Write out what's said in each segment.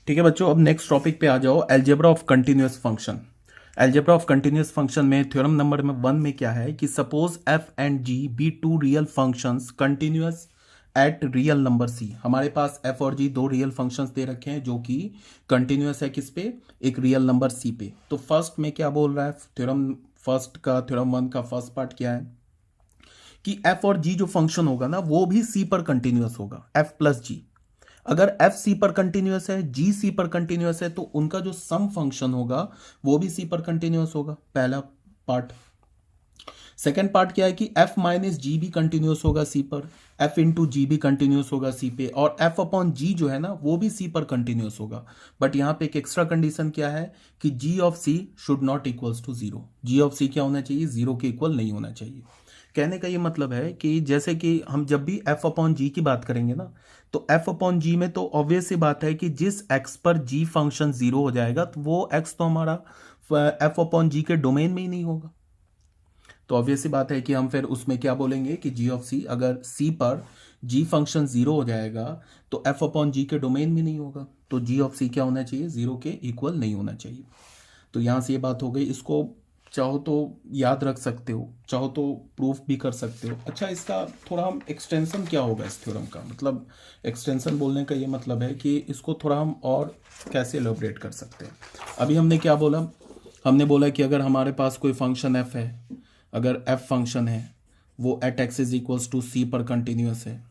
ठीक है बच्चों, अब नेक्स्ट टॉपिक पे आ जाओ, algebra of continuous function. Algebra of continuous function में थ्योरम नंबर में 1 में क्या है कि suppose F and G be two real functions continuous at real number C. हमारे पास एफ और जी दो रियल फंक्शंस दे रखे हैं जो कि कंटिन्यूअस है किस पे, एक रियल नंबर सी पे। तो फर्स्ट में क्या बोल रहा है थ्योरम, थ्योरम 1 का फर्स्ट पार्ट क्या है कि एफ और जी जो फंक्शन होगा ना वो भी सी पर कंटिन्यूअस होगा, एफ प्लस जी। अगर एफ सी पर कंटिन्यूअस है, जी सी पर कंटिन्यूअस है, तो उनका जो सम फंक्शन होगा वो भी सी पर कंटिन्यूअस होगा, पहला पार्ट। सेकेंड पार्ट क्या है कि एफ माइनस जी भी कंटिन्यूअस होगा सी पर, एफ इंटू जी भी कंटिन्यूअस होगा सी पे, और एफ अपॉन जी जो है ना वो भी सी पर कंटिन्यूअस होगा। बट यहाँ पे एक एक्स्ट्रा कंडीशन क्या है कि G of C should not equals to zero. G of C क्या होना चाहिए, जीरो के इक्वल नहीं होना चाहिए। कहने का ये मतलब है कि जैसे कि हम जब भी एफ अपॉन जी की बात करेंगे ना, तो एफ अपॉन जी में तो ऑब्वियस सी बात है कि जिस एक्स पर जी फंक्शन जीरो हो जाएगा तो वो एक्स तो हमारा एफ अपॉन जी के डोमेन में ही नहीं होगा। तो ऑब्वियस सी बात है कि हम फिर उसमें क्या बोलेंगे कि जी ऑफ सी, अगर सी पर जी फंक्शन जीरो हो जाएगा तो एफ अपॉन जी के डोमेन में नहीं होगा, तो जी ऑफ सी क्या होना चाहिए, जीरो के इक्वल नहीं होना चाहिए। तो यहां से ये बात हो गई। इसको चाहो तो याद रख सकते हो, चाहो तो प्रूफ भी कर सकते हो। अच्छा, इसका थोड़ा हम एक्सटेंशन क्या होगा इस थ्योरम का, मतलब एक्सटेंशन बोलने का ये मतलब है कि इसको थोड़ा हम और कैसे एलोबरेट कर सकते हैं। अभी हमने क्या बोला, हमने बोला कि अगर हमारे पास कोई फंक्शन एफ है, अगर एफ फंक्शन है वो at x is equals to C पर कंटिन्यूअस है,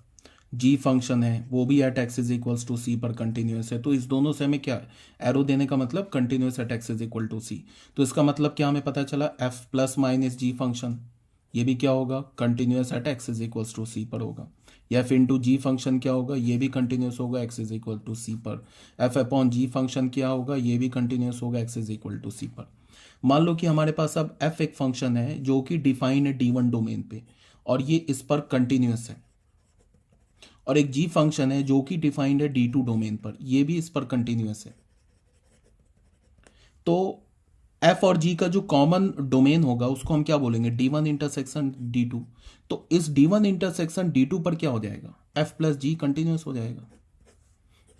जी फंक्शन है वो भी at x is equals to C पर कंटिन्यूअस है, तो इस दोनों से हमें क्या एरो देने का मतलब continuous at x is equal to C. तो इसका मतलब क्या हमें पता चला, F plus minus G function ये भी क्या होगा, continuous at x is equals to C पर होगा। एफ इंटू जी फंक्शन क्या होगा, ये भी कंटिन्यूअस होगा x is equal to C पर। एफ अपॉन जी फंक्शन क्या होगा, ये भी कंटिन्यूअस होगा x is equal to C पर। मान लो कि हमारे पास अब एफ एक फंक्शन है जो कि डिफाइन है D1 डोमेन पे और ये इस पर कंटिन्यूअस है, और एक जी फंक्शन है जो कि डिफाइंड है D2 डोमेन पर, ये भी इस पर कंटिन्यूअस है। तो एफ और जी का जो कॉमन डोमेन होगा उसको हम क्या बोलेंगे, D1 इंटरसेक्शन D2। तो इस D1 इंटरसेक्शन D2 पर क्या हो जाएगा, एफ प्लस जी कंटिन्यूअस हो जाएगा,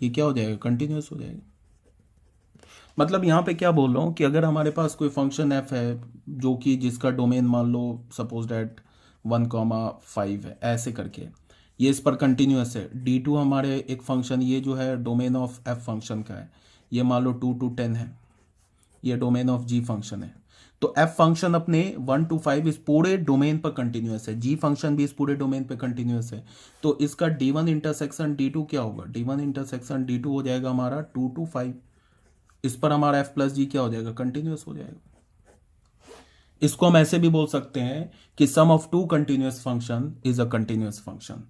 ये क्या हो जाएगा, कंटिन्यूअस हो जाएगा। मतलब यहाँ पे क्या बोल रहा हूँ कि अगर हमारे पास कोई फंक्शन एफ है जो कि जिसका डोमेन मान लो सपोज डैट 1,5 है, ऐसे करके ये इस पर कंटिन्यूअस है। D2 हमारे एक फंक्शन, ये जो है डोमेन ऑफ एफ फंक्शन का है, ये मान लो 2 to 10 है, ये डोमेन ऑफ जी फंक्शन है। तो एफ फंक्शन अपने 1 to 5 इस पूरे डोमेन पर कंटिन्यूअस है, जी फंक्शन भी इस पूरे डोमेन पर कंटिन्यूअस है। तो इसका D1 इंटरसेक्शन D2 क्या होगा, D1 इंटरसेक्शन D2 हो जाएगा हमारा 2 to 5। इस पर हमारा एफ प्लस जी क्या हो जाएगा, कंटिन्यूअस हो जाएगा। इसको हम ऐसे भी बोल सकते हैं कि sum of two continuous function is a continuous function,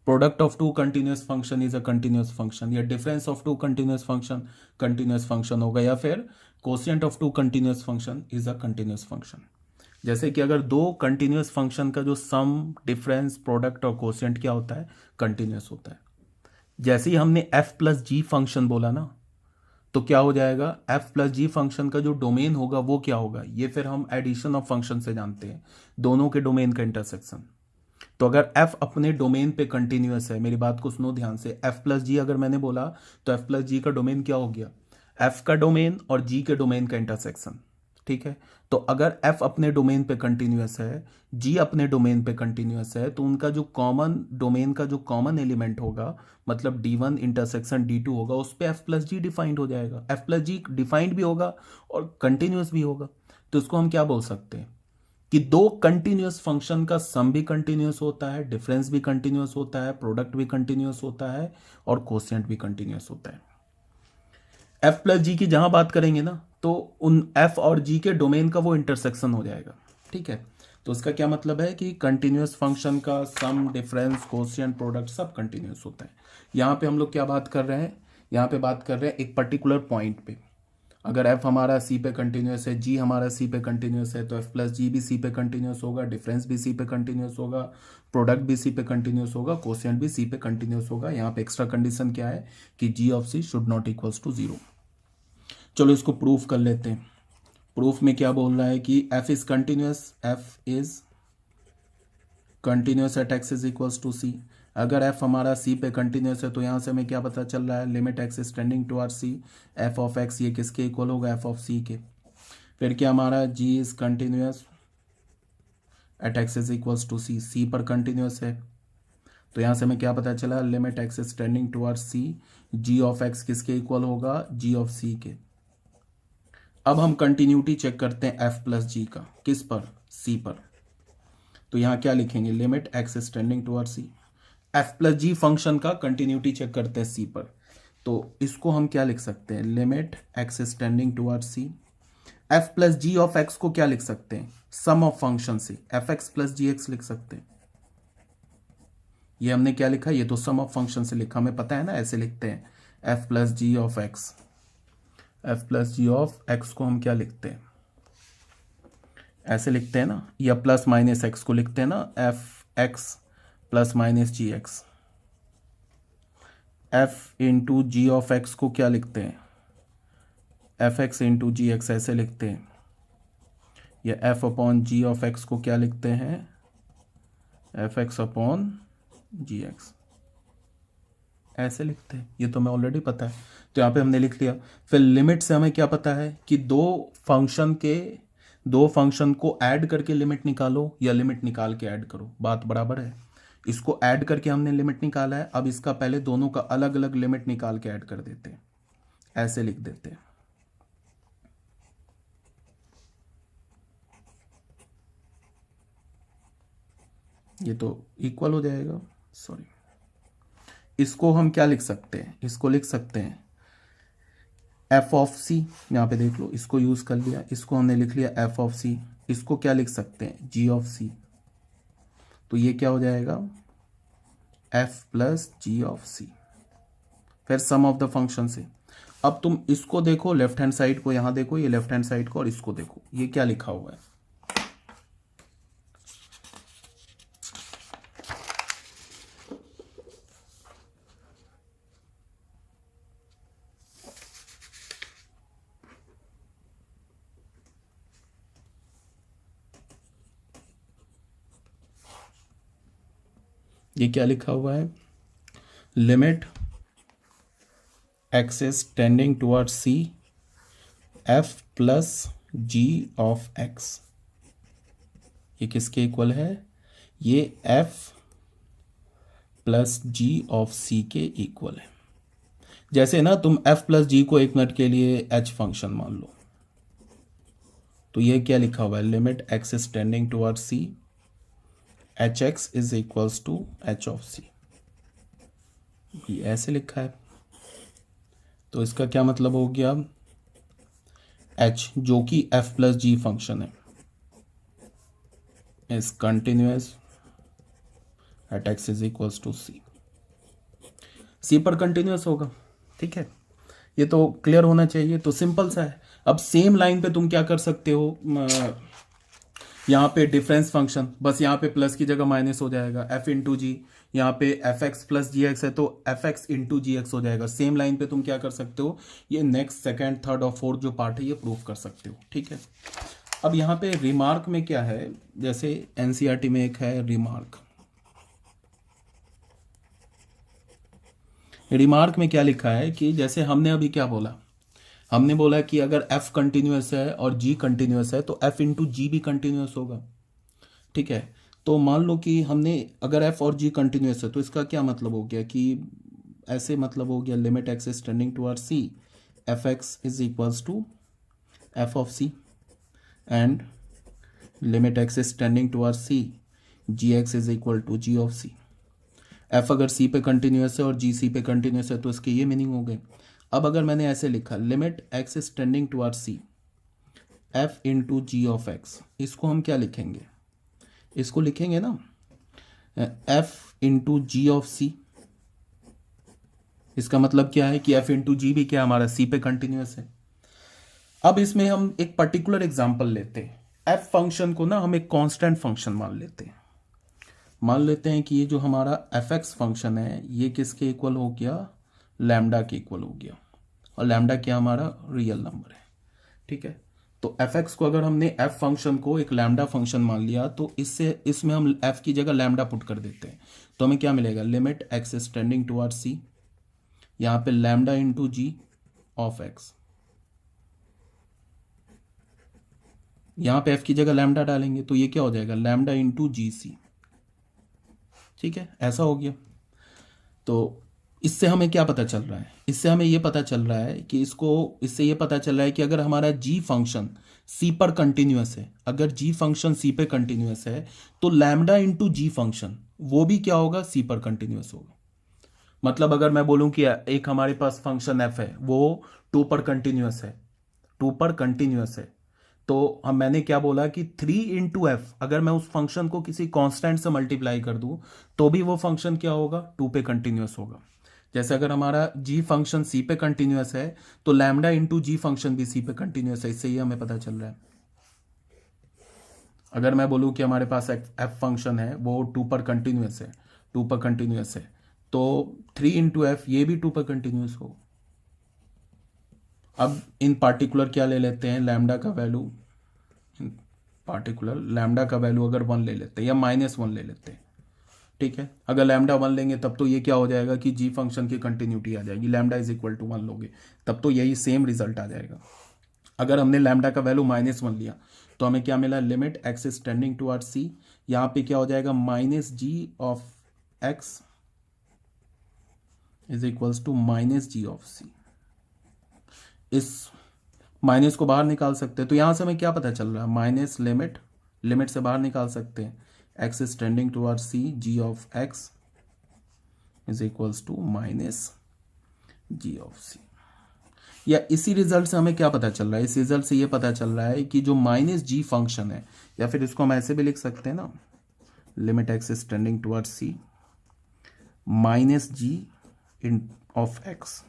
product of two continuous function is a continuous function, या difference of two continuous function continuous function होगा, या फिर quotient of two continuous function is a continuous function. जैसे कि अगर दो continuous function का जो सम, डिफरेंस, प्रोडक्ट और कोशिएंट क्या होता है, कंटिन्यूअस होता है। जैसे ही हमने एफ प्लस जी फंक्शन बोला ना, तो क्या हो जाएगा, एफ प्लस जी फंक्शन का जो डोमेन होगा वो क्या होगा, ये फिर हम एडिशन ऑफ फंक्शन से जानते हैं, दोनों के डोमेन का इंटरसेक्शन। तो अगर एफ अपने डोमेन पे कंटिन्यूअस है, मेरी बात को सुनो ध्यान से, एफ प्लस जी अगर मैंने बोला तो एफ प्लस जी का डोमेन क्या हो गया, एफ का डोमेन और जी के डोमेन का इंटरसेक्शन। ठीक है, तो अगर एफ अपने डोमेन पे कंटिन्यूअस है, जी अपने डोमेन पे कंटिन्यूअस है, तो उनका जो कॉमन डोमेन का जो कॉमन एलिमेंट होगा, मतलब D1 इंटरसेक्शन D2 होगा, उस पे एफ प्लस जी डिफाइंड हो जाएगा। एफ प्लस जी डिफाइंड भी होगा और कंटिन्यूअस भी होगा। तो इसको हम क्या बोल सकते हैं कि दो कंटिन्यूअस फंक्शन का सम भी कंटिन्यूअस होता है, डिफरेंस भी कंटिन्यूअस होता है, प्रोडक्ट भी कंटिन्यूअस होता है, और कोशिएंट भी कंटिन्यूअस होता है। एफ प्लस जी की जहां बात करेंगे ना, तो उन एफ और जी के डोमेन का वो इंटरसेक्शन हो जाएगा। ठीक है, तो इसका क्या मतलब है कि कंटिन्यूअस फंक्शन का सम, डिफरेंस, कोशिएंट, प्रोडक्ट सब कंटिन्यूअस होता है। यहाँ पे हम लोग क्या बात कर रहे हैं, यहाँ पे बात कर रहे हैं एक पर्टिकुलर पॉइंट पे। अगर एफ हमारा सी पे कंटिन्यूअस है, जी हमारा सी पे कंटिन्यूअस है, तो एफ प्लस जी भी सी पे कंटिन्यूअस होगा, डिफरेंस भी सी पे कंटिन्यूअस होगा, प्रोडक्ट भी सी पे कंटिन्यूअस होगा, कोशिएंट भी सी पे कंटिन्यूअस होगा। यहाँ पे एक्स्ट्रा कंडीशन क्या है कि G of C should not equals to zero. चलो इसको प्रूफ कर लेते हैं। प्रूफ में क्या बोल रहा है कि F is continuous, F is continuous at x is equals to C. अगर एफ हमारा सी पे कंटिन्यूस है तो यहाँ से हमें क्या पता चल रहा है, limit x is tending toward C, F of x ये किसके इक्वल होगा, एफ ऑफ सी के। फिर क्या हमारा G is continuous at x is equals to सी, सी पर कंटिन्यूस है तो यहाँ से हमें क्या पता चला, limit x is tending toward C, ji of x किसके इक्वल होगा, जी ऑफ सी के। अब हम कंटिन्यूटी चेक करते हैं एफ प्लस जी का, किस पर, सी पर। तो यहाँ क्या लिखेंगे, limit x is tending toward C, F plus ji function का कंटिन्यूटी चेक करते हैं सी पर। तो इसको हम क्या लिख सकते हैं, limit x is tending toward C, F plus ji of x को क्या लिख सकते हैं, सम ऑफ फंक्शन से F x plus G X लिख सकते हैं। ये हमने क्या लिखा, ये तो सम ऑफ फंक्शन से लिखा, हमें पता है ना ऐसे लिखते हैं, F plus ji of X, F plus ji of x को हम क्या लिखते हैं, ऐसे लिखते हैं ना, या प्लस माइनस एक्स को लिखते हैं ना, f x plus minus g x. F into g of x को क्या लिखते हैं, f x into g x ऐसे लिखते हैं, या f upon g of x को क्या लिखते हैं, f x upon g x ऐसे लिखते हैं। ये तो हमें ऑलरेडी पता है तो यहाँ पे हमने लिख लिया। फिर लिमिट से हमें क्या पता है कि दो फंक्शन को ऐड करके लिमिट निकालो या लिमिट निकाल के ऐड करो, बात बराबर है। इसको ऐड करके हमने लिमिट निकाला है, अब इसका पहले दोनों का अलग अलग लिमिट निकाल के ऐड कर देते हैं, ऐसे लिख देते हैं। ये तो इक्वल हो जाएगा, सॉरी, इसको हम क्या लिख सकते हैं, इसको लिख सकते हैं एफ ऑफ सी, यहाँ पे देख लो इसको यूज कर लिया, इसको हमने लिख लिया एफ ऑफ सी, इसको क्या लिख सकते हैं, जी ऑफ सी। तो ये क्या हो जाएगा, एफ प्लस जी ऑफ सी, फिर सम ऑफ द फंक्शन से। अब तुम इसको देखो, लेफ्ट हैंड साइड को, यहां देखो ये लेफ्ट हैंड साइड को, और इसको देखो ये क्या लिखा हुआ है, ये क्या लिखा हुआ है, limit x is tending toward C, F plus ji of x, ये किसके इक्वल है, ये f plus ji of c के इक्वल है। जैसे ना तुम एफ प्लस जी को एक मिनट के लिए एच फंक्शन मान लो, तो ये क्या लिखा हुआ है, limit x is tending toward C, H X is equals to H of C, ये ऐसे लिखा है। तो इसका क्या मतलब हो गया, एच जो कि एफ प्लस जी फंक्शन है is continuous at x is equals to सी, सी पर कंटिन्यूअस होगा, ठीक है, ये तो क्लियर होना चाहिए। तो सिंपल सा है। अब सेम लाइन पे तुम क्या कर सकते हो, यहाँ पे डिफरेंस फंक्शन, बस यहाँ पे प्लस की जगह माइनस हो जाएगा, एफ इंटू जी, यहाँ पे F x plus G x है तो F x into g x हो जाएगा। सेम लाइन पे तुम क्या कर सकते हो, ये नेक्स्ट सेकंड थर्ड और फोर्थ जो पार्ट है ये प्रूव कर सकते हो, ठीक है। अब यहाँ पे रिमार्क में क्या है, जैसे एनसीईआरटी में एक है रिमार्क, रिमार्क में क्या लिखा है कि जैसे हमने अभी क्या बोला, हमने बोला कि अगर f कंटिन्यूस है और g कंटिन्यूस है तो f इंटू जी भी कंटिन्यूस होगा, ठीक है। तो मान लो कि हमने अगर f और g कंटिन्यूस है तो इसका क्या मतलब हो गया कि ऐसे मतलब हो गया, limit x is tending toward c, f x is equals to f of c, and limit x is tending toward c, g x is equal to g of c. f अगर c पे continuous है और g c पे continuous है तो इसके ये meaning हो गए। अब अगर मैंने ऐसे लिखा, limit x is tending toward c, f into g of x, इसको हम क्या लिखेंगे, इसको लिखेंगे ना f into g of c. इसका मतलब क्या है कि f इंटू जी भी क्या हमारा c पे कंटिन्यूस है। अब इसमें हम एक पर्टिकुलर एग्जांपल लेते हैं, f फंक्शन को ना हम एक कांस्टेंट फंक्शन मान लेते हैं। मान लेते हैं कि ये जो हमारा एफ एक्स फंक्शन है ये किसके इक्वल हो गया, लैम्डा के इक्वल हो गया, और लैम्डा क्या हमारा रियल नंबर है, ठीक है। तो एफ एक्स को अगर हमने एफ फंक्शन को एक लैम्डा फंक्शन मान लिया तो इसमें हम एफ की जगह लैम्डा पुट कर देते हैं, तो हमें क्या मिलेगा, limit x is tending towards c, यहाँ पे lambda into g of x, यहाँ पे एफ की जगह लैम्डा डालेंगे तो ये क्या हो जाएगा, लैम्डा इंटू जी सी। ठीक है, ऐसा हो गया। तो इससे हमें क्या पता चल रहा है, इससे हमें ये पता चल रहा है कि इससे ये पता चल रहा है कि अगर हमारा जी फंक्शन सी पर कंटिन्यूअस है, अगर जी फंक्शन सी पे कंटिन्यूअस है तो लैम्डा इंटू जी फंक्शन वो भी क्या होगा, सी पर कंटिन्यूअस होगा। मतलब अगर मैं बोलूं कि एक हमारे पास फंक्शन एफ है, वो 2 पर कंटिन्यूअस है, 2 पर कंटिन्यूअस है, तो हम मैंने क्या बोला कि 3 इंटू एफ, अगर मैं उस फंक्शन को किसी कांस्टेंट से मल्टीप्लाई कर दूं तो भी वो फंक्शन क्या होगा, 2 पे कंटिन्यूअस होगा। जैसे अगर हमारा जी फंक्शन सी पे कंटिन्यूअस है तो लैम्डा इंटू जी फंक्शन भी सी पे कंटिन्यूअस है, इससे ही हमें पता चल रहा है। अगर मैं बोलूं कि हमारे पास एफ फंक्शन है वो 2 पर कंटिन्यूअस है, 2 पर कंटिन्यूअस है, तो 3 इंटू एफ ये भी 2 पर कंटिन्यूअस हो। अब इन पार्टिकुलर क्या ले लेते हैं, लैम्डा का वैल्यू, पार्टिकुलर लैम्डा का वैल्यू अगर 1 ले लेते हैं या -1 ले लेते हैं। ठीक है, अगर लैम्डा 1 लेंगे तब तो ये क्या हो जाएगा कि जी फंक्शन की कंटिन्यूटी आ जाएगी, लैम्डा इज इक्वल टू 1 लोगे तब तो यही सेम रिजल्ट आ जाएगा। अगर हमने लैम्डा का वैल्यू -1 लिया तो हमें क्या मिला, limit x is tending towards c, यहाँ पे क्या हो जाएगा, minus g of x is equals to minus g of c. इस माइनस को बाहर निकाल सकते हैं, तो यहां से हमें क्या पता चल रहा है, माइनस लिमिट से बाहर निकाल सकते हैं, x is tending towards c, ji of x is equals to minus g of c. या इसी रिजल्ट से हमें क्या पता चल रहा है, इस रिजल्ट से ये पता चल रहा है कि जो माइनस जी फंक्शन है, या फिर इसको हम ऐसे भी लिख सकते हैं ना, limit x is tending towards c minus g in of x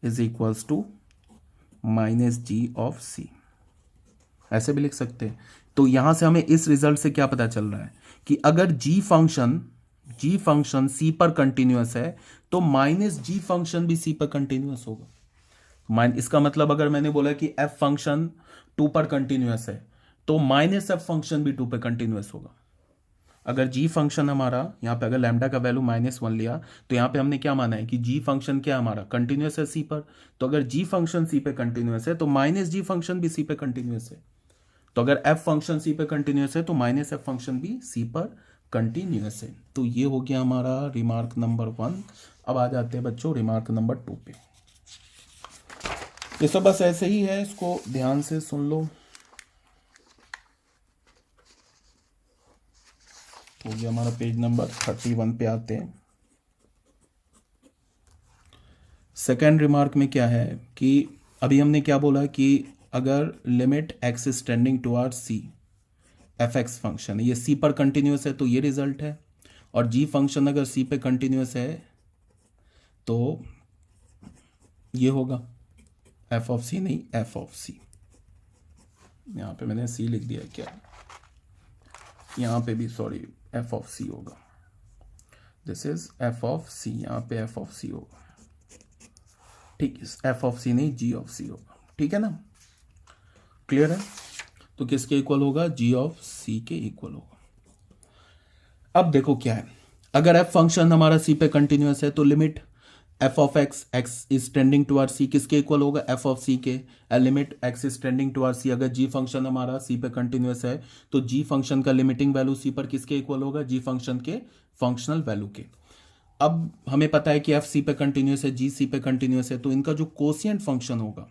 is equals to minus g of c, ऐसे भी लिख सकते हैं। तो यहां से हमें इस रिजल्ट से क्या पता चल रहा है कि अगर जी फंक्शन सी पर कंटिन्यूअस है तो माइनस जी फंक्शन भी सी पर कंटिन्यूअस होगा। इसका मतलब अगर मैंने बोला कि एफ फंक्शन 2 पर कंटिन्यूअस है तो माइनस एफ फंक्शन भी 2 पर कंटिन्यूअस होगा। अगर जी फंक्शन हमारा यहाँ पे अगर लैम्डा का वैल्यू -1 लिया तो यहाँ पे हमने क्या माना है कि जी फंक्शन क्या हमारा कंटिन्यूअस है सी पर, तो अगर जी फंक्शन सी पे कंटिन्यूअस है तो माइनस जी फंक्शन भी सी पे कंटिन्यूअस है, तो अगर एफ फंक्शन सी पे कंटिन्यूअस है तो माइनस एफ फंक्शन भी सी पर कंटिन्यूअस है। तो ये हो गया हमारा रिमार्क नंबर 1। अब आ जाते हैं बच्चों रिमार्क नंबर 2 पे। ये सब बस ऐसे ही है, इसको ध्यान से सुन लो। हो गया हमारा पेज नंबर 31 पे आते हैं। सेकेंड रिमार्क में क्या है कि अभी हमने क्या बोला कि अगर limit x is tending towards c, f x function ये सी पर कंटिन्यूअस है तो ये रिजल्ट है, और जी फंक्शन अगर सी पे कंटिन्यूअस है तो ये होगा एफ ऑफ सी, नहीं एफ ऑफ सी। यहाँ पे मैंने सी लिख दिया क्या, यहाँ पे भी सॉरी एफ ऑफ सी होगा, दिस इज एफ ऑफ सी, यहाँ पे एफ ऑफ सी होगा। ठीक है, एफ ऑफ सी नहीं जी ऑफ सी होगा, ठीक है ना, क्लियर है। तो किसके इक्वल होगा, जी ऑफ सी के इक्वल होगा। अब देखो क्या है, अगर एफ फंक्शन हमारा सी पे कंटिन्यूअस है तो limit f of x is tending towards c किसके इक्वल होगा, एफ ऑफ सी के। Limit x is tending towards c, अगर जी फंक्शन हमारा सी पे कंटिन्यूअस है तो जी फंक्शन का लिमिटिंग वैल्यू सी पर किसके इक्वल होगा, जी फंक्शन के फंक्शनल वैल्यू के। अब हमें पता है कि एफ सी पे कंटिन्यूअस है, जी सी पे कंटिन्यूअस है, तो इनका जो कोसिएंट फंक्शन होगा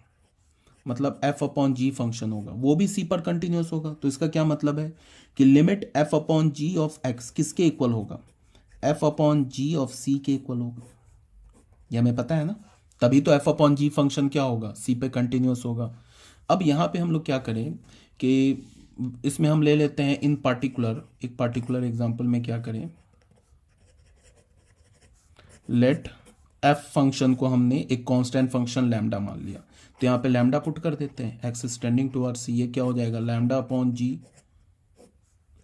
मतलब एफ अपॉन जी फंक्शन होगा वो भी सी पर कंटिन्यूअस होगा। तो इसका क्या मतलब है कि limit f upon g of x किसके इक्वल होगा, f upon g of c के इक्वल होगा। ये हमें पता है ना, तभी तो एफ अपॉन जी फंक्शन क्या होगा, सी पे कंटिन्यूअस होगा। अब यहाँ पे हम लोग क्या करें कि इसमें हम ले लेते हैं इन पार्टिकुलर, एक पार्टिकुलर एग्जांपल में क्या करें, लेट एफ फंक्शन को हमने एक कांस्टेंट फंक्शन लैम्डा मान लिया, तो यहाँ पे लैम्डा पुट कर देते हैं, एक्स इज टेंडिंग टुवर्ड्स सी, ये क्या हो जाएगा लैम्डा अपॉन जी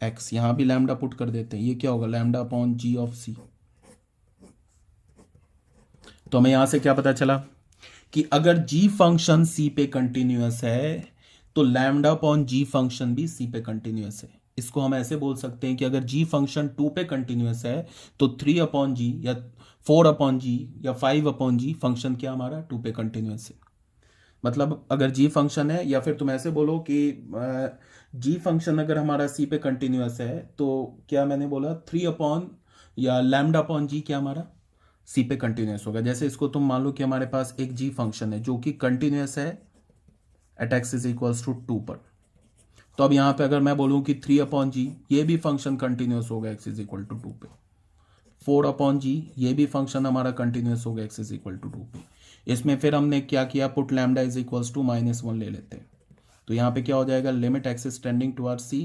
एक्स, यहाँ भी लैम्डा पुट कर देते हैं, ये क्या होगा lambda upon g of c. तो हमें यहां से क्या पता चला कि अगर जी फंक्शन सी पे कंटिन्यूअस है तो लैम्डा अपॉन जी फंक्शन भी सी पे कंटिन्यूस है। इसको हम ऐसे बोल सकते हैं कि अगर जी फंक्शन 2 पे कंटिन्यूस है तो 3 अपॉन जी या 4 अपॉन जी या 5 अपॉन जी फंक्शन क्या हमारा 2 पे कंटिन्यूस है। मतलब अगर जी फंक्शन है, या फिर तुम ऐसे बोलो कि जी फंक्शन अगर हमारा सी पे कंटिन्यूस है तो क्या मैंने बोला 3 अपॉन या लैम्डा अपॉन जी क्या हमारा सी पे कंटिन्यूस होगा। जैसे इसको तुम मान लो कि हमारे पास एक जी फंक्शन है जो कि कंटिन्यूस है at x is equals to 2 पर। तो अब यहाँ पे अगर मैं बोलूँ कि 3 अपॉन जी ये भी फंक्शन कंटिन्यूस होगा एक्स इज इक्वल टू 2 पे। 4 अपॉन जी ये भी फंक्शन हमारा कंटिन्यूस होगा एक्स इज इक्वल टू 2 पे। इसमें फिर हमने क्या किया, put lambda is equals to -1 ले लेते हैं। तो यहाँ पे क्या हो जाएगा, limit x is tending towards c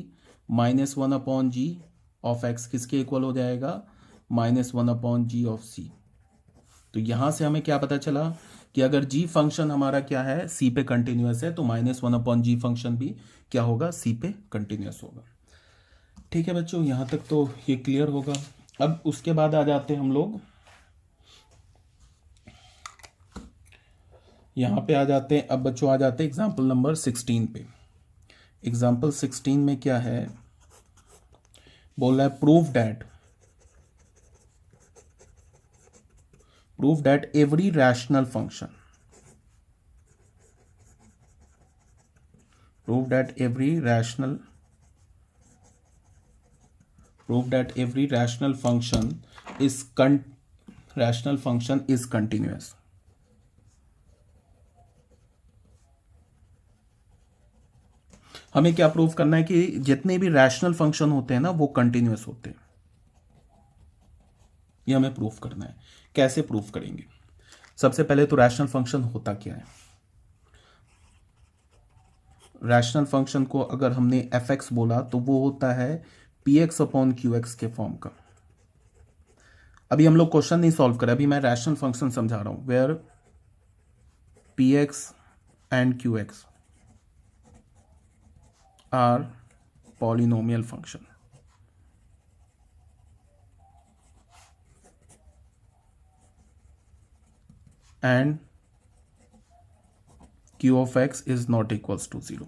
-1 upon g of x किसके इक्वल हो जाएगा, -1 अपॉन जी ऑफ सी। तो यहाँ से हमें क्या पता चला कि अगर जी फंक्शन हमारा क्या है सी पे कंटिन्यूस है तो -1 अपॉन जी फंक्शन भी क्या होगा सी पे कंटिन्यूस होगा। ठीक है बच्चों, यहाँ तक तो ये क्लियर होगा। अब उसके बाद आ जाते हैं हम लोग यहाँ पे आ जाते हैं, अब बच्चों आ जाते हैं एग्जाम्पल नंबर 16 पे। एग्जाम्पल 16 में क्या है, बोल रहा है prove that every rational function, prove that every rational function is continuous। हमें क्या प्रूव करना है कि जितने भी रैशनल फंक्शन होते हैं ना वो कंटिन्यूस होते हैं, ये हमें प्रूव करना है। कैसे प्रूव करेंगे, सबसे पहले तो रैशनल फंक्शन होता क्या है। रैशनल फंक्शन को अगर हमने एफ एक्स बोला तो वो होता है P x upon q x के फॉर्म का। अभी हम लोग क्वेश्चन नहीं सॉल्व करें, अभी मैं रैशनल फंक्शन समझा रहा हूं, where p x and q x are polynomial function and q of x is not equals to 0।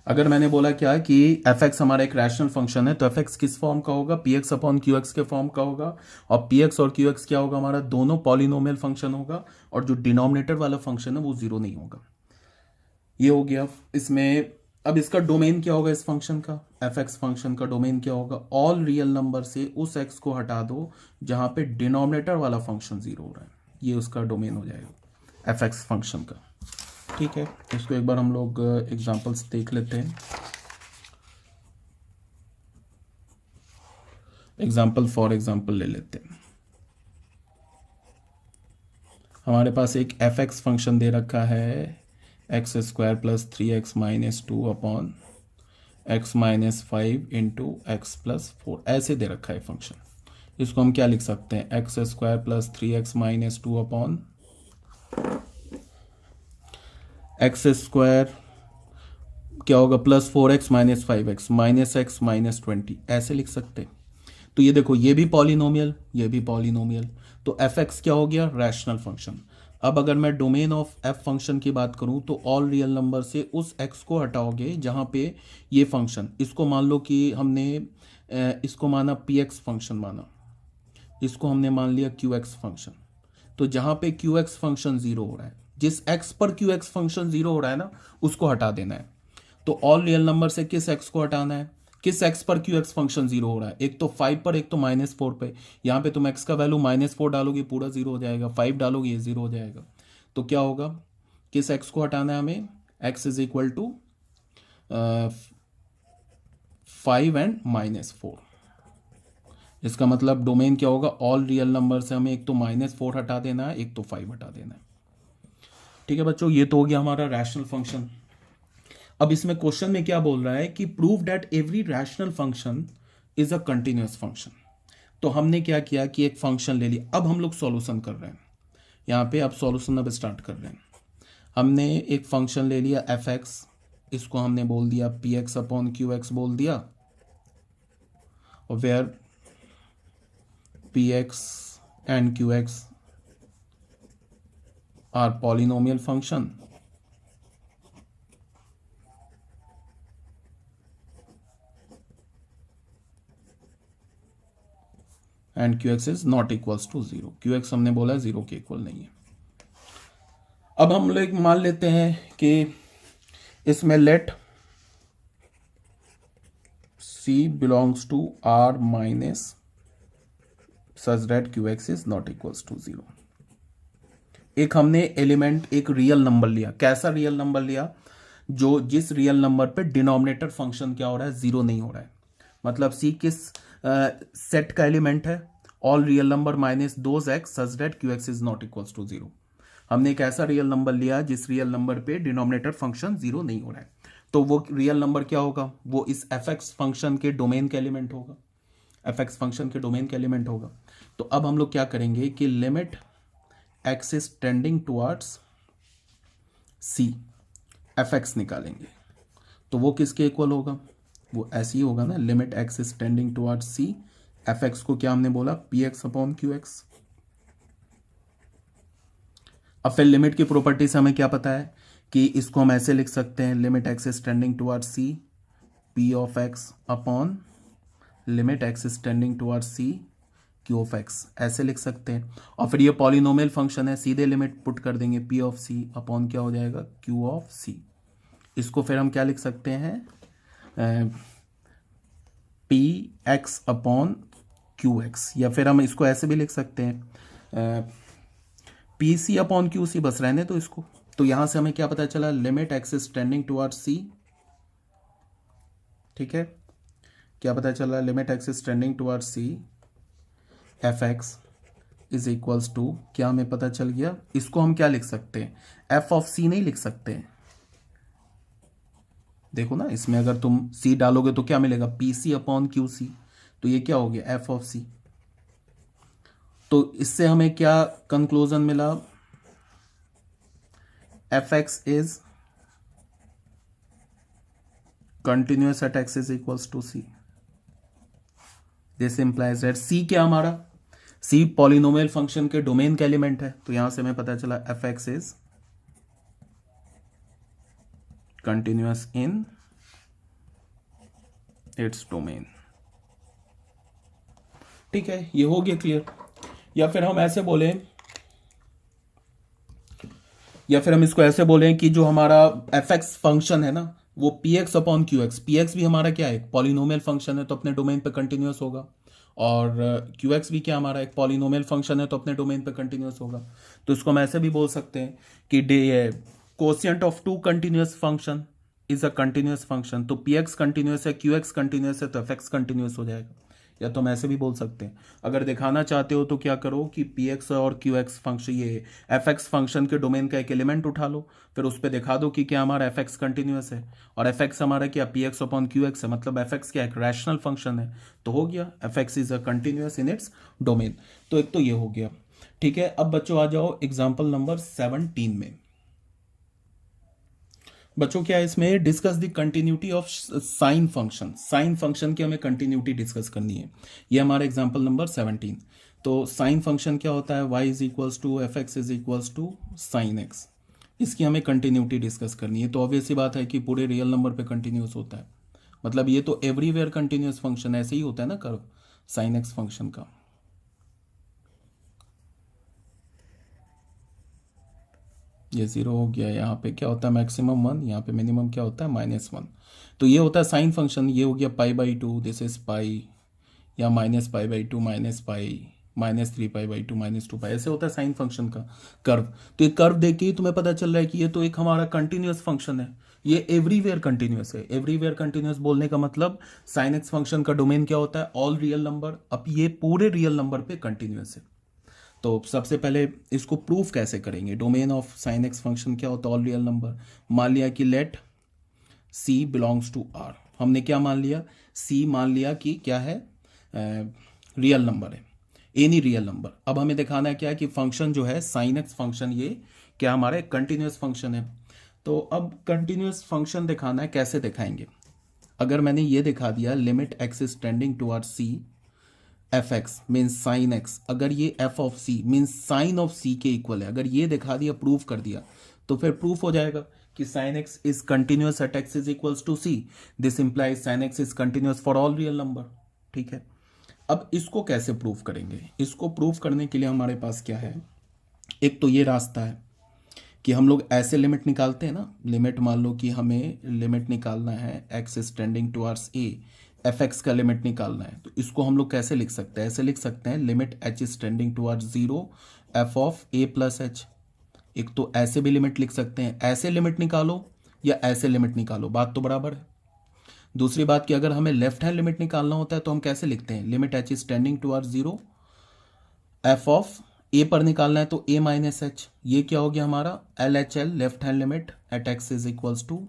अगर मैंने बोला क्या कि एफ एक्स हमारा एक रैशनल फंक्शन है तो एफ एक्स किस फॉर्म का होगा, P x upon q x के फॉर्म का होगा, और पी एक्स और क्यू एक्स क्या होगा, हमारा दोनों पॉलिनोमियल फंक्शन होगा, और जो डिनोमिनेटर वाला फंक्शन है वो 0 नहीं होगा। ये हो गया इसमें। अब इसका डोमेन क्या होगा इस फंक्शन का, एफ एक्स फंक्शन का डोमेन क्या होगा, ऑल रियल नंबर से उस एक्स को हटा दो जहां पे डिनोमिनेटर वाला फंक्शन 0 हो रहा है, ये उसका डोमेन हो जाएगा एफ एक्स फंक्शन का। ठीक है, इसको एक बार हम लोग एग्जांपल्स देख लेते हैं। फॉर एग्जांपल ले लेते हैं। हमारे पास एक एफ एक्स फंक्शन दे रखा है x square plus 3x minus 2 upon x minus 5 into x plus 4, ऐसे दे रखा है फंक्शन। इसको हम क्या लिख सकते हैं, x square plus 3x minus 2 upon x square क्या होगा plus 4x minus 5x minus x minus 20, ऐसे लिख सकते हैं। तो ये देखो ये भी पॉलिनोमियल, ये भी पॉलिनोमियल, तो एफ एक्स क्या हो गया, रैशनल फंक्शन। अब अगर मैं डोमेन ऑफ एफ फंक्शन की बात करूं तो ऑल रियल नंबर से उस एक्स को हटाओगे जहां पे ये फंक्शन, इसको मान लो कि हमने इसको माना पी एक्स फंक्शन माना, इसको हमने मान लिया क्यू एक्स फंक्शन। तो जहां पे क्यू एक्स फंक्शन 0 हो रहा है, जिस एक्स पर क्यू एक्स फंक्शन 0 हो रहा है ना उसको हटा देना है। तो ऑल रियल नंबर से किस एक्स को हटाना है, किस एक्स पर क्यू एक्स फंक्शन 0 हो रहा है, एक तो 5 पर एक तो -4 पे। यहाँ पे तुम एक्स का वैल्यू -4 डालोगे पूरा 0 हो जाएगा, 5 डालोगे ये 0 हो जाएगा। तो क्या होगा, किस एक्स को हटाना है हमें, x is equal to 5 and -4। इसका मतलब डोमेन क्या होगा, ऑल रियल नंबर से हमें एक तो -4 हटा देना है, एक तो 5 हटा देना है। ठीक है बच्चों, ये तो हो गया हमारा रैशनल फंक्शन। अब इसमें क्वेश्चन में क्या बोल रहा है कि prove that every rational function is a continuous function. तो हमने क्या किया कि एक फंक्शन ले लिया, अब हम लोग सॉल्यूशन कर रहे हैं यहाँ पे, अब सॉल्यूशन अब स्टार्ट कर रहे हैं। हमने एक फंक्शन ले लिया एफ एक्स, इसको हमने बोल दिया p x upon q x बोल दिया, और where p x and q x are polynomial function and q x is not equals to zero, q x हमने बोला जीरो के इक्वल नहीं है। अब हम लोग मान लेते हैं कि इसमें let C belongs to R minus such that q x is not equals to zero. एक हमने एलिमेंट, एक रियल नंबर लिया। कैसा रियल नंबर लिया? जो जिस रियल नंबर पे डिनोमिनेटर फंक्शन क्या हो रहा है, जीरो नहीं हो रहा है। मतलब C किस सेट का एलिमेंट है? All real number minus those x such that q x is not equals to zero. हमने एक ऐसा रियल नंबर लिया जिस रियल नंबर पे डिनोमिनेटर फंक्शन जीरो नहीं हो रहा है। तो वो रियल नंबर क्या होगा? वो इस एफ एक्स फंक्शन के डोमेन का एलिमेंट होगा, एफ एक्स फंक्शन के डोमेन का एलिमेंट होगा। तो अब हम लोग क्या करेंगे कि limit x is tending towards c, f x निकालेंगे। तो वो किसके इक्वल होगा? वो ऐसे ही होगा ना, limit x is tending towards c, f x को क्या हमने बोला? P x upon q x. अब फिर लिमिट की प्रॉपर्टी से हमें क्या पता है कि इसको हम ऐसे लिख सकते हैं, limit x is tending towards c, p of x upon limit x is tending towards c, q of x, ऐसे लिख सकते हैं। और फिर ये पॉलिनोमियल फंक्शन है, सीधे लिमिट पुट कर देंगे, पी ऑफ सी अपॉन क्या हो जाएगा? Q of c. इसको फिर हम क्या लिख सकते हैं? P x upon q x, या फिर हम इसको ऐसे भी लिख सकते हैं p c upon q c, बस रहने तो इसको। तो यहां से हमें क्या पता चला? Limit x is tending towards c, ठीक है, क्या पता चला? Limit x is tending towards c, f x is equals to, क्या हमें पता चल गया? इसको हम क्या लिख सकते हैं? एफ ऑफ सी नहीं लिख सकते हैं। देखो ना, इसमें अगर तुम सी डालोगे तो क्या मिलेगा? P c upon q c. तो ये क्या हो गया? F of c. तो इससे हमें क्या कंक्लूजन मिला? F x is continuous at x is equals to c. This implies that c क्या हमारा? सी पॉलिनोमियल फंक्शन के डोमेन का एलिमेंट है। तो यहां से हमें पता चला f x is continuous in its domain. ठीक है, ये हो गया क्लियर। या फिर हम ऐसे बोले, या फिर हम इसको ऐसे बोले कि जो हमारा एफ एक्स फंक्शन है ना, वो P x upon q x, P x भी हमारा क्या है? पॉलिनोमियल फंक्शन है, तो अपने डोमेन पे कंटिन्यूअस होगा। और क्यू एक्स भी क्या हमारा? एक पॉलिनोमियल फंक्शन है, तो अपने डोमेन पे कंटिन्यूअस होगा। तो इसको हम ऐसे भी बोल सकते हैं कि quotient of two continuous function is a continuous function. तो पी एक्स कंटिन्यूअस है, क्यू एक्स कंटिन्यूअस है, तो एफ एक्स कंटिन्यूअस हो जाएगा। या तो हम ऐसे भी बोल सकते हैं, अगर दिखाना चाहते हो तो क्या करो कि पी एक्स और क्यू एक्स फंक्शन, ये एफ एक्स फंक्शन के डोमेन का एक एलिमेंट उठा लो, फिर उस पर दिखा दो कि क्या हमारा एफ एक्स कंटिन्यूअस है, और एफ एक्स हमारा क्या? P x upon q x है, मतलब एफ एक्स क्या? एक रैशनल फंक्शन है। तो हो गया, F x is a continuous in its domain. तो एक तो ये हो गया, ठीक है। अब बच्चों आ जाओ एग्जाम्पल नंबर 17 में। बच्चों क्या है इसमें? Discuss the continuity of sine function. Sine function की हमें कंटिन्यूटी डिस्कस करनी है। ये हमारा एग्जांपल नंबर 17। तो साइन फंक्शन क्या होता है? y is equals to f x is equals to sine x. इसकी हमें कंटिन्यूटी डिस्कस करनी है। तो ऑब्वियस सी बात है कि पूरे रियल नंबर पे कंटिन्यूस होता है, मतलब ये तो एवरीवेयर कंटिन्यूस फंक्शन ऐसे ही होता है ना कर्व साइन एक्स फंक्शन का। ये जीरो हो गया, यहाँ पे क्या होता है? मैक्सिमम 1, यहाँ पे मिनिमम क्या होता है? -1। तो ये होता है साइन फंक्शन। ये हो गया π/2, दिस इज पाई, या -π/2 -पाई, -3π/2 -2π, ऐसे होता है साइन फंक्शन का कर्व। तो ये कर्व देख के ही तुम्हें पता चल रहा है कि ये तो एक हमारा कंटिन्यूअस फंक्शन है, ये एवरीवेयर कंटिन्यूअस है। एवरीवेयर कंटिन्यूअस बोलने का मतलब साइन एक्स फंक्शन का डोमेन क्या होता है? All real number. अब ये पूरे रियल नंबर पे कंटिन्यूअस है। तो सबसे पहले इसको प्रूफ कैसे करेंगे? Domain of sine x function क्या होता है? All real number. मान लिया कि let c belongs to R. हमने क्या मान लिया? सी मान लिया कि क्या है? रियल नंबर है, एनी रियल नंबर। अब हमें दिखाना है क्या है कि फंक्शन जो है साइन एक्स फंक्शन, ये क्या हमारा एक कंटिन्यूअस फंक्शन है। तो अब कंटिन्यूअस फंक्शन दिखाना है, कैसे दिखाएंगे? अगर मैंने ये दिखा दिया limit x is tending towards c, f x means sine x, अगर ये f of c means sine of c के इक्वल है, अगर ये दिखा दिया, प्रूफ कर दिया, तो फिर प्रूफ हो जाएगा कि sine x is continuous at x is equals to c. This implies sine x is continuous for all real number. ठीक है, अब इसको कैसे प्रूव करेंगे? इसको प्रूव करने के लिए हमारे पास क्या है, एक तो ये रास्ता है कि हम लोग ऐसे लिमिट निकालते हैं ना, लिमिट मान लो कि हमें लिमिट निकालना है x is tending towards a, F x का लिमिट निकालना है, तो इसको हम लोग कैसे लिख सकते हैं? ऐसे लिख सकते हैं limit h is tending towards zero f of a plus H. एक तो ऐसे भी लिमिट लिख सकते हैं, ऐसे लिमिट निकालो या ऐसे लिमिट निकालो, बात तो बराबर है। दूसरी बात कि अगर हमें लेफ्ट हैंड लिमिट निकालना होता है तो हम कैसे लिखते हैं? Limit h is tending towards zero f of a पर निकालना है तो ए माइनस एच, ये क्या हो गया हमारा L H L, left hand limit at x is equals to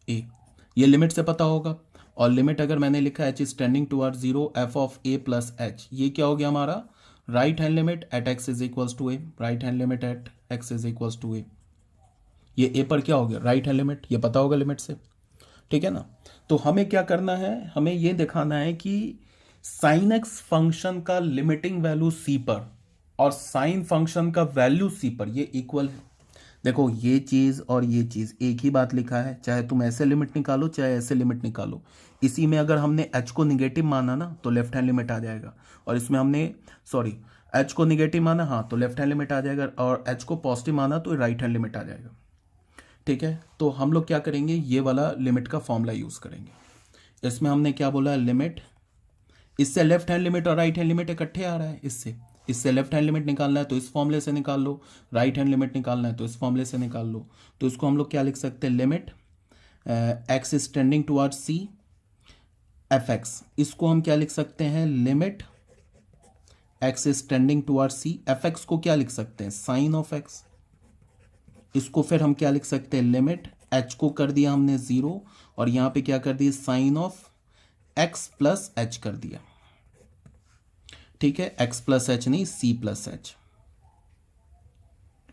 a, ये लिमिट से पता होगा। और लिमिट अगर मैंने लिखा h is tending towards zero f of a plus h, ये क्या हो गया हमारा right hand limit at x is equals to a, right hand limit at x is equals to a, ये ए पर क्या हो गया राइट हैंड लिमिट, ये पता होगा लिमिट से, ठीक है ना। तो हमें क्या करना है, हमें ये दिखाना है कि साइन एक्स फंक्शन का लिमिटिंग वैल्यू सी पर और साइन फंक्शन का वैल्यू सी पर ये इक्वल है। देखो ये चीज और ये चीज एक ही बात लिखा है, चाहे तुम ऐसे लिमिट निकालो चाहे ऐसे लिमिट निकालो। इसी में अगर हमने h को निगेटिव माना ना तो लेफ्ट हैंड लिमिट आ जाएगा, और इसमें हमने h को निगेटिव माना हाँ तो लेफ्ट हैंड लिमिट आ जाएगा, और h को पॉजिटिव माना तो राइट हैंड लिमिट आ जाएगा, ठीक है। तो हम लोग क्या करेंगे, ये वाला लिमिट का फॉर्मूला यूज करेंगे। इसमें हमने क्या बोला, लिमिट, इससे लेफ्ट हैंड लिमिट और राइट हैंड लिमिट इकट्ठे आ रहा है, इससे लेफ्ट हैंड लिमिट निकालना है तो इस फॉर्मूले से निकाल लो, राइट हैंड लिमिट निकालना है तो इस फॉर्मूले से निकाल लो। तो इसको हम लोग क्या लिख सकते हैं, limit x is tending towards c f x, इसको हम क्या लिख सकते हैं, limit x is tending towards c f x को क्या लिख सकते हैं, साइन ऑफ एक्स। इसको फिर हम क्या लिख सकते हैं, लिमिट एच को कर दिया हमने जीरो और यहां पे क्या कर दिया sine of x plus h कर दिया, ठीक है, एक्स प्लस एच नहीं सी प्लस एच,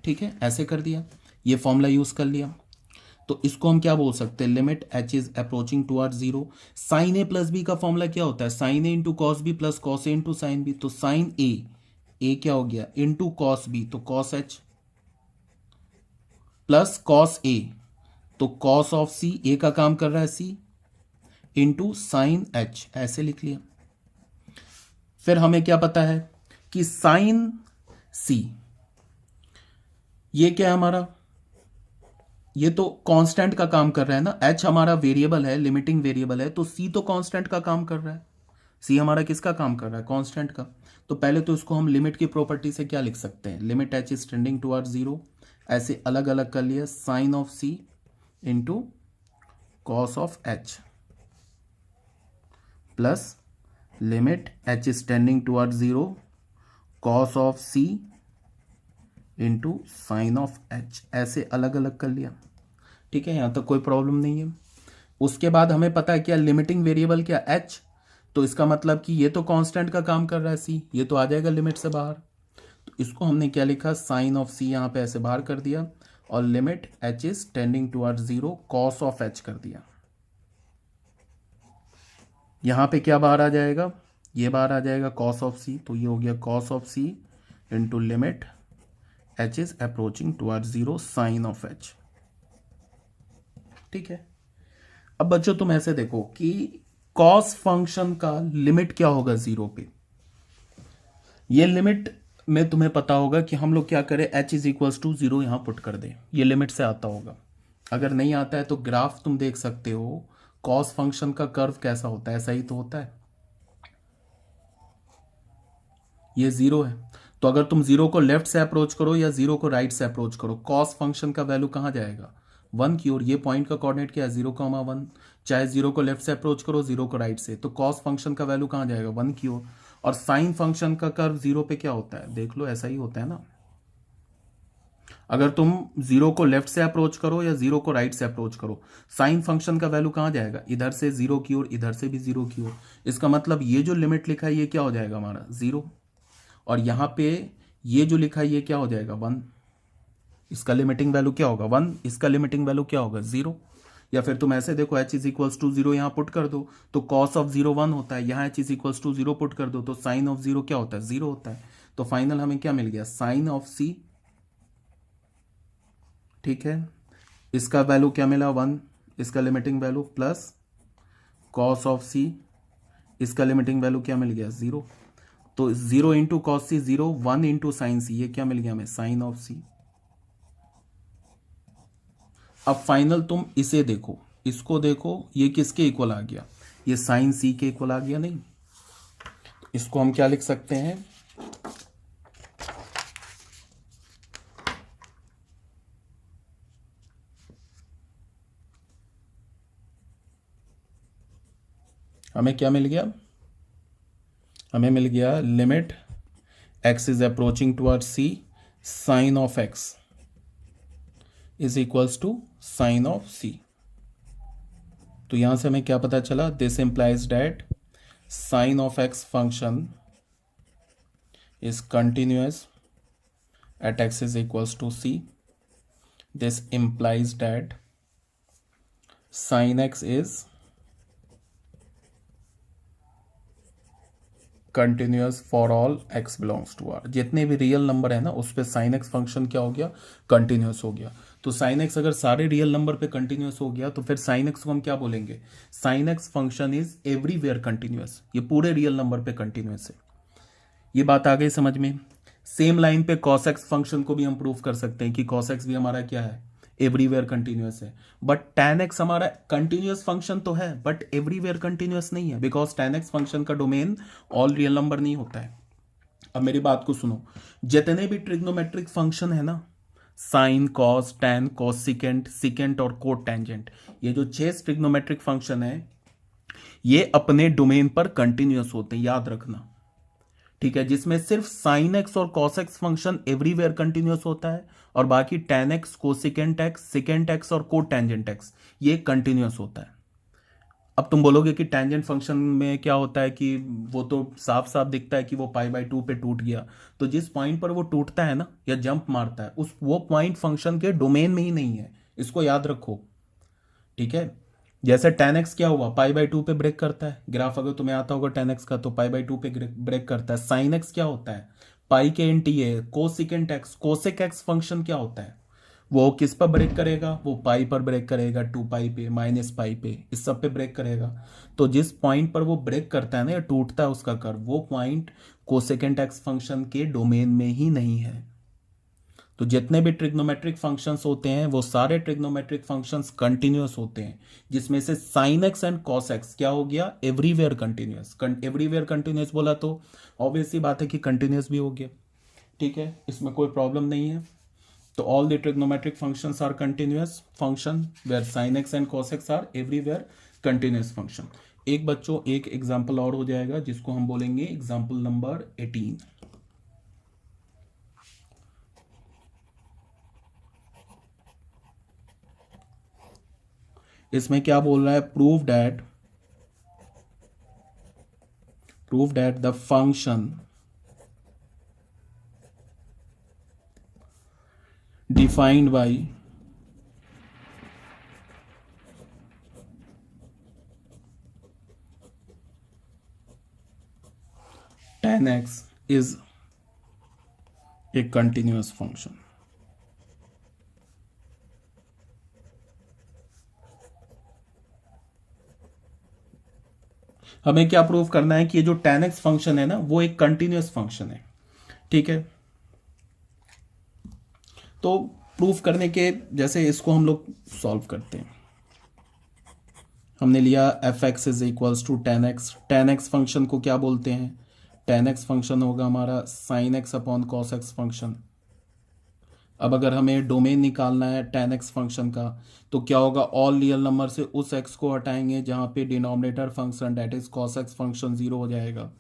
ठीक है, ऐसे कर दिया, ये फॉर्मूला यूज कर लिया। तो इसको हम क्या बोल सकते हैं, limit h is approaching towards zero. Sine a plus b का फॉर्मूला क्या होता है, sine a into cos b plus cos a into sine b. तो साइन ए क्या हो गया इंटू कॉस बी तो cos h plus cos a तो कॉस ऑफ सी, ए का काम कर रहा है सी, इंटू साइन एच, ऐसे लिख लिया। फिर हमें क्या पता है कि साइन सी ये क्या है हमारा, ये तो कांस्टेंट का काम कर रहा है ना, एच हमारा वेरिएबल है, लिमिटिंग वेरिएबल है, तो सी तो कांस्टेंट का काम कर रहा है। सी हमारा किसका काम कर रहा है, कांस्टेंट का। तो पहले तो इसको हम लिमिट की प्रॉपर्टी से क्या लिख सकते हैं, limit h is tending towards zero, ऐसे अलग अलग कर लिया, sine of c into cos of h plus limit h is tending towards zero cos of c into sine of h, ऐसे अलग अलग कर लिया, ठीक है, यहां तक कोई प्रॉब्लम नहीं है। उसके बाद हमें पता है क्या, लिमिटिंग वेरिएबल क्या एच, तो इसका मतलब कि ये तो कांस्टेंट का काम कर रहा है सी, ये तो आ जाएगा लिमिट से बाहर। तो इसको हमने क्या लिखा, साइन ऑफ सी यहां पे ऐसे बाहर कर दिया और limit h is tending towards zero cos of H कर दिया। यहां पे क्या बाहर आ जाएगा, ये बाहर आ जाएगा कॉस ऑफ सी, तो ये हो गया cos of c into limit h is approaching towards zero sine of h, ठीक है। अब बच्चों तुम ऐसे देखो कि कॉस फंक्शन का लिमिट क्या होगा जीरो पे, ये लिमिट में तुम्हें पता होगा कि हम लोग क्या करें, h is equals to zero यहां पुट कर दे, ये लिमिट से आता होगा। अगर नहीं आता है तो ग्राफ तुम देख सकते हो, कॉस फंक्शन का कर्व कैसा होता है, ऐसा ही तो होता है, ये जीरो है। तो अगर तुम जीरो को लेफ्ट से अप्रोच करो या जीरो को राइट से अप्रोच करो, कॉस फंक्शन का वैल्यू कहां जाएगा, वन की ओर। ये पॉइंट का कोऑर्डिनेट क्या है, 0,1। चाहे जीरो को लेफ्ट से अप्रोच करो जीरो को राइट से, तो कॉस फंक्शन का वैल्यू कहां जाएगा, वन की ओर। और साइन फंक्शन का कर्व जीरो पे क्या होता है, देख लो ऐसा ही होता है ना। अगर तुम जीरो को लेफ्ट से अप्रोच करो या जीरो को राइट से अप्रोच करो, साइन फंक्शन का वैल्यू कहां जाएगा, इधर से जीरो की ओर, इधर से भी जीरो की ओर। इसका मतलब ये जो लिमिट लिखा है ये क्या हो जाएगा हमारा जीरो, और यहां पे ये जो लिखा है ये क्या हो जाएगा वन, इसका लिमिटिंग वैल्यू क्या होगा वन, इसका लिमिटिंग वैल्यू क्या होगा जीरो। या फिर तुम ऐसे देखो, h is equals to zero यहां पुट कर दो तो कॉस ऑफ जीरो वन होता है, यहां h is equals to zero put कर दो तो साइन ऑफ जीरो क्या होता है, जीरो होता है। तो फाइनल हमें क्या मिल गया, साइन ऑफ सी, ठीक है, इसका वैल्यू क्या मिला वन, इसका limiting value plus cos of c, इसका लिमिटिंग वैल्यू क्या मिल गया 0। तो 0 into cos c 0, 1 into sine c, ये क्या मिल गया हमें साइन ऑफ सी। अब फाइनल तुम इसे देखो, इसको देखो, ये किसके इक्वल आ गया, ये साइन सी के इक्वल आ गया नहीं। इसको हम क्या लिख सकते हैं, हमें क्या मिल गया, हमें मिल गया limit x is approaching towards c, sine of x is equals to sine of c. तो यहां से हमें क्या पता चला, this implies that sine of x function is continuous at x is equals to c. This implies that sin x is continuous for all x belongs to r। जितने भी real number है ना उस पे sin x फंक्शन क्या हो गया, continuous हो गया। तो sin x अगर सारे रियल नंबर पे कंटिन्यूअस हो गया तो फिर sin x को हम क्या बोलेंगे, sin x function is everywhere continuous, ये पूरे रियल नंबर पे कंटिन्यूअस है। ये बात आ गई समझ में। सेम लाइन पे cos x फंक्शन को भी हम प्रूव कर सकते हैं कि cos x भी हमारा क्या है, एवरीवेयर कंटिन्यूअस है। बट tan x हमारा कंटिन्यूअस फंक्शन तो है बट एवरीवेयर कंटिन्यूअस नहीं है, बिकॉज tan x फंक्शन का डोमेन ऑल रियल नंबर नहीं होता है। अब मेरी बात को सुनो, जितने भी ट्रिग्नोमेट्रिक फंक्शन है ना, sine, cos, tan, cosecant, secant और कोट टेंजेंट, ये जो 6 ट्रिग्नोमेट्रिक फंक्शन है ये अपने डोमेन पर कंटिन्यूअस होते हैं, याद रखना, ठीक है। जिसमें सिर्फ साइन एक्स और cos x function everywhere continuous होता है और बाकी ten x, cosecant x, secant x और कोट टेंजेंट एक्स ये कंटिन्यूअस होता है। अब तुम बोलोगे कि टेंजेंट फंक्शन में क्या होता है कि वो तो साफ साफ दिखता है कि वो π/2 पे टूट गया, तो जिस पॉइंट पर वो टूटता है ना या जंप मारता है उस वो पॉइंट फंक्शन के डोमेन में ही नहीं है, इसको याद रखो, ठीक है। जैसे tan x क्या हुआ, π/2 पे ब्रेक करता है, ग्राफ अगर तुम्हें आता होगा tan x का तो π/2 पे ब्रेक करता है। sin x क्या होता है, पाई के इंटी है, cosecant x, cosec x function क्या होता है, वो किस पर ब्रेक करेगा, वो पाई पर ब्रेक करेगा, 2π पे, -π पे, इस सब पे ब्रेक करेगा। तो जिस पॉइंट पर वो ब्रेक करता है ना या टूटता है उसका कर्व, वो पॉइंट कोसेकेंट एक्स फंक्शन के डोमेन में ही नहीं है। तो जितने भी ट्रिग्नोमेट्रिक फंक्शंस होते हैं वो सारे ट्रिग्नोमेट्रिक फंक्शंस कंटिन्यूअस होते हैं, जिसमें से sign x and cos x क्या हो गया, एवरीवेयर कंटिन्यूअस। एवरीवेयर कंटिन्यूअस बोला तो ऑब्वियसली बात है कि कंटिन्यूअस भी हो गया, ठीक है, इसमें कोई प्रॉब्लम नहीं है। तो all the trigonometric functions are continuous function where sine x and cos x are everywhere continuous function. एक बच्चों एक एग्जाम्पल और हो जाएगा जिसको हम बोलेंगे एग्जाम्पल नंबर 18। इसमें क्या बोल रहा है, prove that the function defined by tan x is a continuous function। हमें क्या प्रूव करना है कि ये जो tan x फंक्शन है ना वो एक कंटिन्यूअस फंक्शन है, ठीक है। तो प्रूफ करने के जैसे इसको हम लोग सॉल्व करते हैं। हमने लिया f(x) is equals to tan x function को क्या बोलते हैं, tan x फंक्शन होगा हमारा sin x upon cos x function. अब अगर हमें डोमेन निकालना है tan x फंक्शन का तो क्या होगा, ऑल रियल नंबर से उस x को हटाएंगे जहाँ पे denominator function that is cos x function 0 हो जाएगा।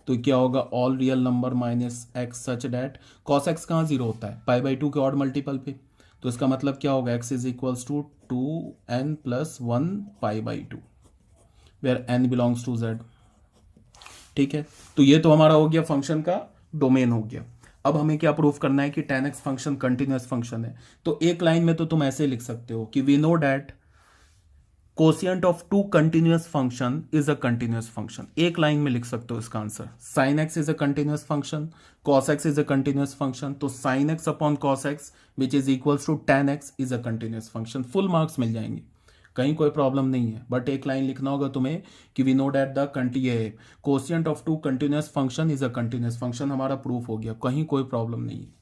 तो क्या होगा, all real number minus x such that cos x कहाँ 0 होता है, π/2 के ऑड मल्टीपल पे। तो इसका मतलब क्या होगा, x is equals to 2n + 1 π/2 where n belongs to z, ठीक है। तो ये तो हमारा हो गया फंक्शन का डोमेन हो गया। अब हमें क्या प्रूफ करना है कि tan x function continuous function है। तो एक लाइन में तो तुम ऐसे लिख सकते हो कि we know that quotient of 2 continuous function is a continuous function. एक लाइन में लिख सकते हो इसका answer, sin x is a continuous function, cos x is a continuous function, तो sin x upon cos x which is equals to tan x is a continuous function. Full marks मिल जाएंगे, कहीं कोई प्रॉब्लम नहीं है, but एक line लिखना होगा तुम्हें कि we know that the quotient of two continuous function is a continuous function, हमारा प्रूफ हो गया, कहीं कोई प्रॉब्लम नहीं है,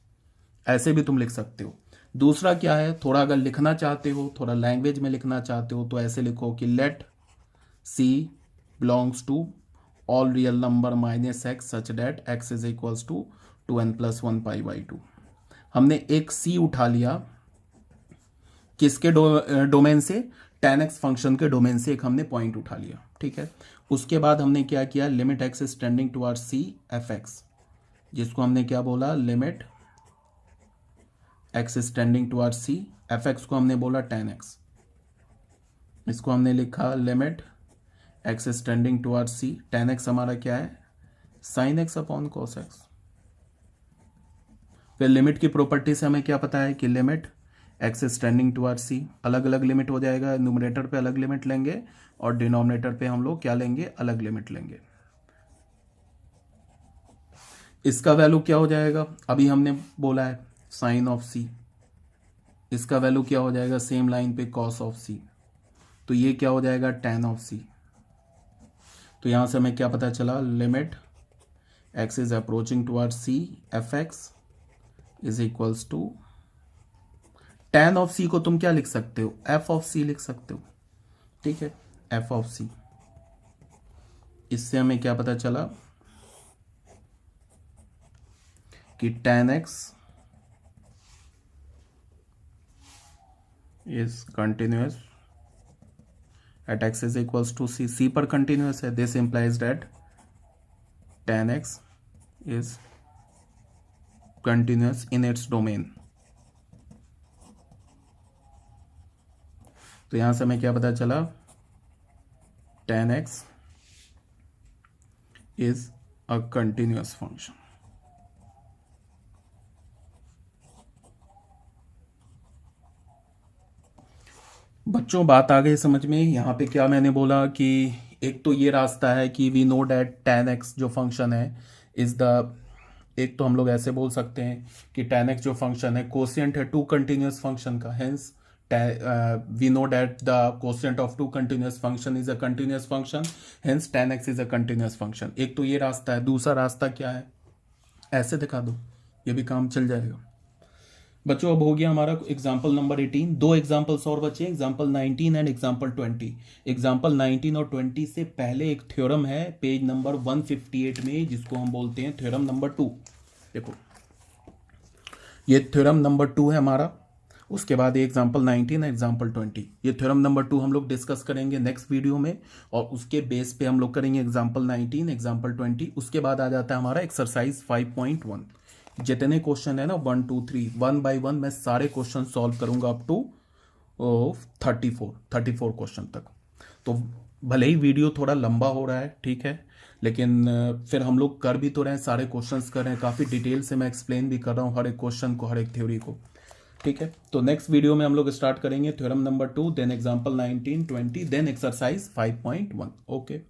ऐसे भी तुम लिख सकते हो। दूसरा क्या है, थोड़ा अगर लिखना चाहते हो, थोड़ा लैंग्वेज में लिखना चाहते हो तो ऐसे लिखो कि let c belongs to all real number minus x such that x is equals to 2n+1 π/2। हमने एक सी उठा लिया, किसके डोमेन से, tan x फंक्शन के डोमेन से एक हमने पॉइंट उठा लिया, ठीक है। उसके बाद हमने क्या किया, limit x is tending towards c f x, जिसको हमने क्या बोला, limit x is tending towards c f x को हमने बोला tan x, इसको हमने लिखा limit x is tending towards c, tan x हमारा क्या है, sin x upon cos x। फिर लिमिट की प्रॉपर्टी से हमें क्या पता है कि limit x is tending towards c, अलग अलग लिमिट हो जाएगा, न्यूमरेटर पे अलग लिमिट लेंगे और डिनोमिनेटर पे हम लोग क्या लेंगे, अलग लिमिट लेंगे। इसका वैल्यू क्या हो जाएगा, अभी हमने बोला है साइन ऑफ सी, इसका वैल्यू क्या हो जाएगा, सेम लाइन पे कॉस ऑफ सी, तो ये क्या हो जाएगा, tan ऑफ सी। तो यहां से हमें क्या पता चला, limit x is approaching towards c f x is equals to tan of c को तुम क्या लिख सकते हो, f ऑफ सी लिख सकते हो, ठीक है, f ऑफ सी। इससे हमें क्या पता चला कि tan x is continuous at x is equals to c, c पर कंटिन्यूअस है, this implies that tan x is continuous in its domain. तो यहां से हमें क्या पता चला, tan x is a continuous function. बच्चों बात आ गई समझ में, यहाँ पे क्या मैंने बोला कि एक तो ये रास्ता है कि we know that tan x जो फंक्शन है इज द, एक तो हम लोग ऐसे बोल सकते हैं कि tan x जो फंक्शन है कोशिएंट है टू कंटिन्यूअस फंक्शन का, hence we know that the quotient of two continuous function is a continuous function, hence tan x is a continuous function। एक तो ये रास्ता है, दूसरा रास्ता क्या है, ऐसे दिखा दो, ये भी काम चल जाएगा। बच्चों अब हो गया हमारा एग्जाम्पल नंबर 18, दो एग्जाम्पल्स और बचे, एग्जाम्पल 19 एंड एग्जाम्पल 20। एग्जाम्पल 19 और 20 से पहले एक थ्योरम है पेज नंबर 158 में, जिसको हम बोलते हैं थ्योरम नंबर 2। देखो ये थ्योरम नंबर 2 है हमारा, उसके बाद ये एग्जाम्पल 19 है, एग्जाम्पल 20। ये थ्योरम नंबर 2 हम लोग डिस्कस करेंगे नेक्स्ट वीडियो में, और उसके बेस पे हम लोग करेंगे एग्जाम्पल 19, एग्जाम्पल 20। उसके बाद आ जाता है हमारा एक्सरसाइज 5.1। जितने क्वेश्चन है ना 1 2 3 1 बाय 1 मैं सारे क्वेश्चन सॉल्व करूंगा अप टू 34 क्वेश्चन तक। तो भले ही वीडियो थोड़ा लंबा हो रहा है, ठीक है, लेकिन फिर हम लोग कर भी तो रहे हैं, सारे क्वेश्चंस कर रहे हैं, काफ़ी डिटेल से मैं एक्सप्लेन भी कर रहा हूँ हर एक क्वेश्चन को, हर एक थ्योरी को, ठीक है। तो नेक्स्ट वीडियो में हम लोग स्टार्ट करेंगे theorem number 2, then example 19 20, then exercise 5.1। Okay.